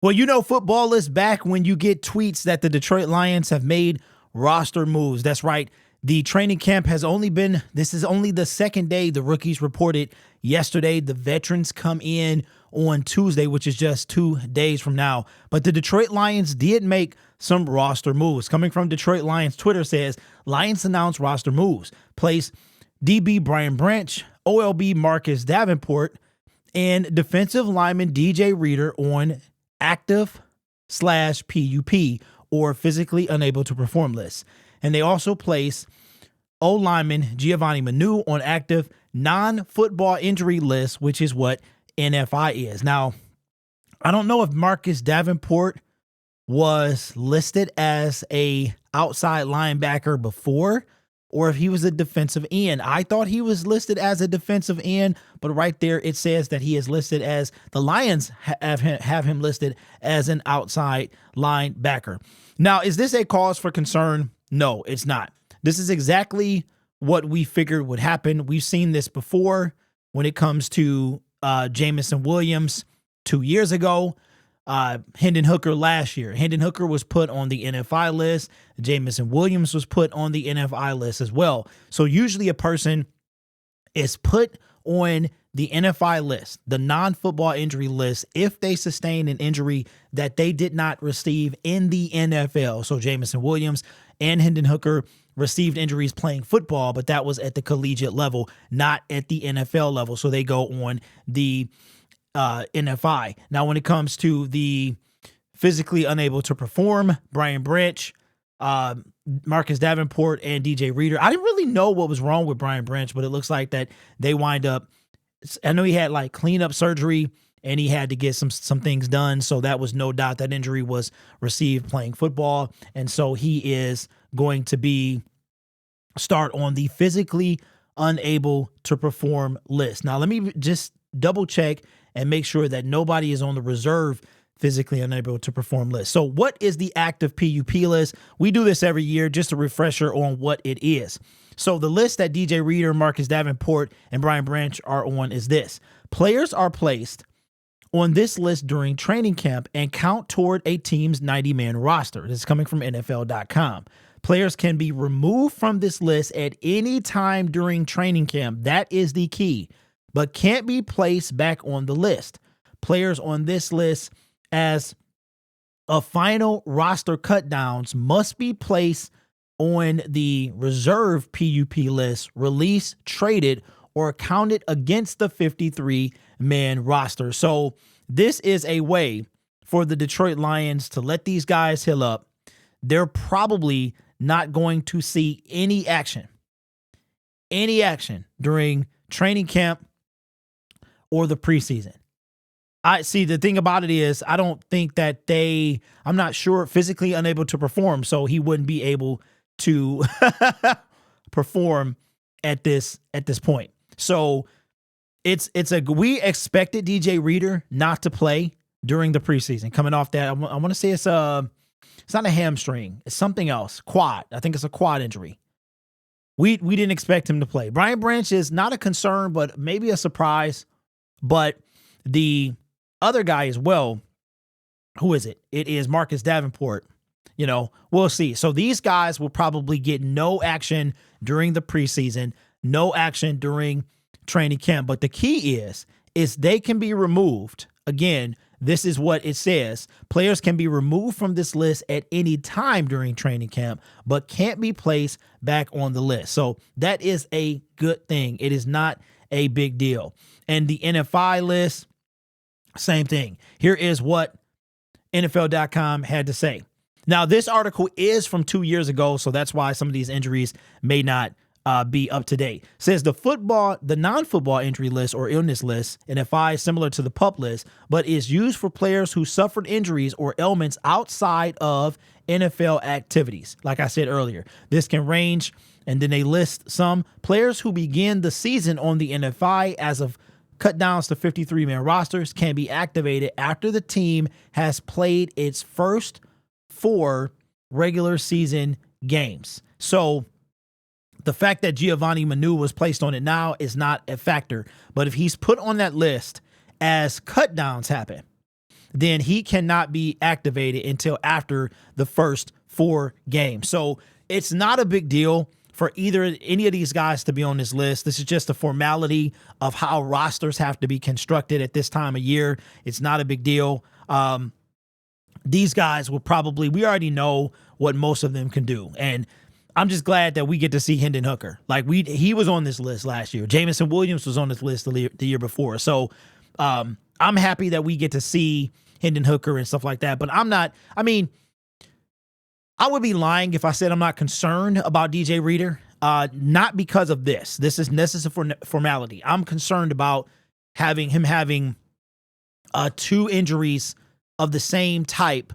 Well, you know, football is back when you get tweets that the Detroit Lions have made roster moves. That's right. The training camp this is only the second day. The rookies reported yesterday. The veterans come in on Tuesday, which is just 2 days from now. But the Detroit Lions did make some roster moves. Coming from Detroit Lions Twitter says, Lions announced roster moves. Place DB Brian Branch, OLB Marcus Davenport, and defensive lineman DJ Reader on active/PUP or physically unable to perform list. And they also place O lineman Giovanni Manu on active non-football injury list, which is what NFI is. Now, I don't know if Marcus Davenport was listed as a outside linebacker before or if he was a defensive end. I thought he was listed as a defensive end, but right there it says that he is listed as the Lions have him listed as an outside linebacker. Now, is this a cause for concern? No, it's not. This is exactly what we figured would happen. We've seen this before when it comes to Jamison Williams 2 years ago. Hendon Hooker last year. Hendon Hooker was put on the NFI list. Jamison Williams was put on the NFI list as well. So usually a person is put on the NFI list, the non-football injury list, if they sustain an injury that they did not receive in the NFL. So Jamison Williams and Hendon Hooker received injuries playing football, but that was at the collegiate level, not at the NFL level. So they go on the NFI. Now, when it comes to the physically unable to perform, Brian Branch, Marcus Davenport, and DJ Reader, I didn't really know what was wrong with Brian Branch, but it looks like that they wind up, I know he had like cleanup surgery and he had to get some things done. So that was no doubt that injury was received playing football. And so he is going to start on the physically unable to perform list. Now, let me just double check and make sure that nobody is on the reserve physically unable to perform list. So what is the active PUP list? We do this every year, just a refresher on what it is. So the list that DJ Reader, Marcus Davenport, and Brian Branch are on is this. Players are placed on this list during training camp and count toward a team's 90-man roster. This is coming from NFL.com. Players can be removed from this list at any time during training camp. That is the key, but can't be placed back on the list. Players on this list as a final roster cutdowns must be placed on the reserve PUP list, released, traded, or counted against the 53-man roster. So this is a way for the Detroit Lions to let these guys heal up. They're probably not going to see any action during training camp or the preseason. I see. The thing about it is, I don't think that I'm not sure, physically unable to perform. So he wouldn't be able to perform at this point. So we expected DJ Reader not to play during the preseason. Coming off that, I want to say it's not a hamstring. It's something else. Quad. I think it's a quad injury. We didn't expect him to play. Brian Branch is not a concern, but maybe a surprise. But the other guy as well, who is it? It is Marcus Davenport. We'll see. So these guys will probably get no action during the preseason, no action during training camp. But the key is they can be removed. Again, this is what it says. Players can be removed from this list at any time during training camp, but can't be placed back on the list. So that is a good thing. It is not a big deal. And the NFI list, same thing. Here is what NFL.com had to say. Now, this article is from 2 years ago, so that's why some of these injuries may not be up to date. Says the non-football injury list or illness list, NFI, is similar to the PUP list, but is used for players who suffered injuries or ailments outside of NFL activities. Like I said earlier, this can range, and then they list some players who begin the season on the NFI as of cut downs to 53-man rosters can be activated after the team has played its first 4 regular season games. So the fact that Giovanni Manu was placed on it now is not a factor. But if he's put on that list as cut downs happen, then he cannot be activated until after the first 4 games. So it's not a big deal for any of these guys to be on this list. This is just a formality of how rosters have to be constructed at this time of year. It's not a big deal. These guys will probably, we already know what most of them can do. And I'm just glad that we get to see Hendon Hooker. Like he was on this list last year. Jamison Williams was on this list the year before. So I'm happy that we get to see Hendon Hooker and stuff like that. But I would be lying if I said I'm not concerned about DJ Reader. Not because of this. This is necessary formality. I'm concerned about him having 2 injuries of the same type,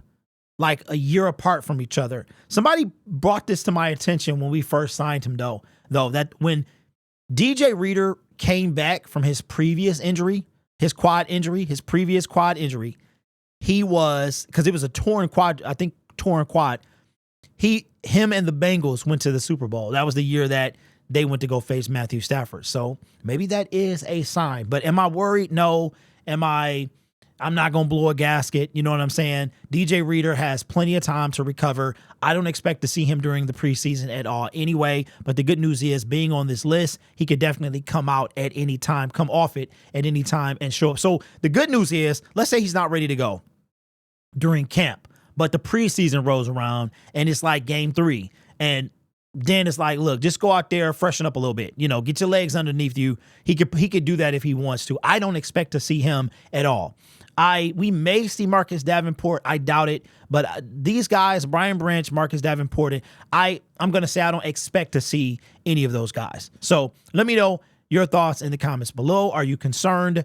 like a year apart from each other. Somebody brought this to my attention when we first signed him, though, that when DJ Reader came back from his previous injury, his previous quad injury, he was, because it was a torn quad, him and the Bengals went to the Super Bowl. That was the year that they went to go face Matthew Stafford. So maybe that is a sign. But am I worried? No. I'm not going to blow a gasket. You know what I'm saying? DJ Reader has plenty of time to recover. I don't expect to see him during the preseason at all anyway. But the good news is, being on this list, he could definitely come out at any time, come off it at any time and show up. So the good news is, let's say he's not ready to go during camp, but the preseason rolls around and it's like game 3. And then it's like, look, just go out there, freshen up a little bit, get your legs underneath you. He could do that if he wants to. I don't expect to see him at all. We may see Marcus Davenport. I doubt it. But these guys, Brian Branch, Marcus Davenport, I'm going to say I don't expect to see any of those guys. So let me know your thoughts in the comments below. Are you concerned?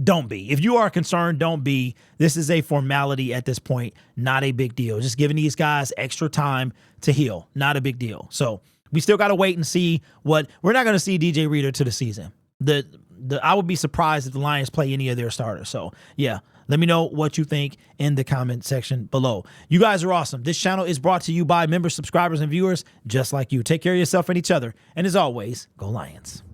Don't be. If you are concerned, don't be. This is a formality at this point, not a big deal. Just giving these guys extra time to heal, not a big deal. So we still got to wait and see we're not going to see DJ Reader to the season. I would be surprised if the Lions play any of their starters. So yeah, let me know what you think in the comment section below. You guys are awesome. This channel is brought to you by members, subscribers, and viewers just like you. Take care of yourself and each other. And as always, go Lions.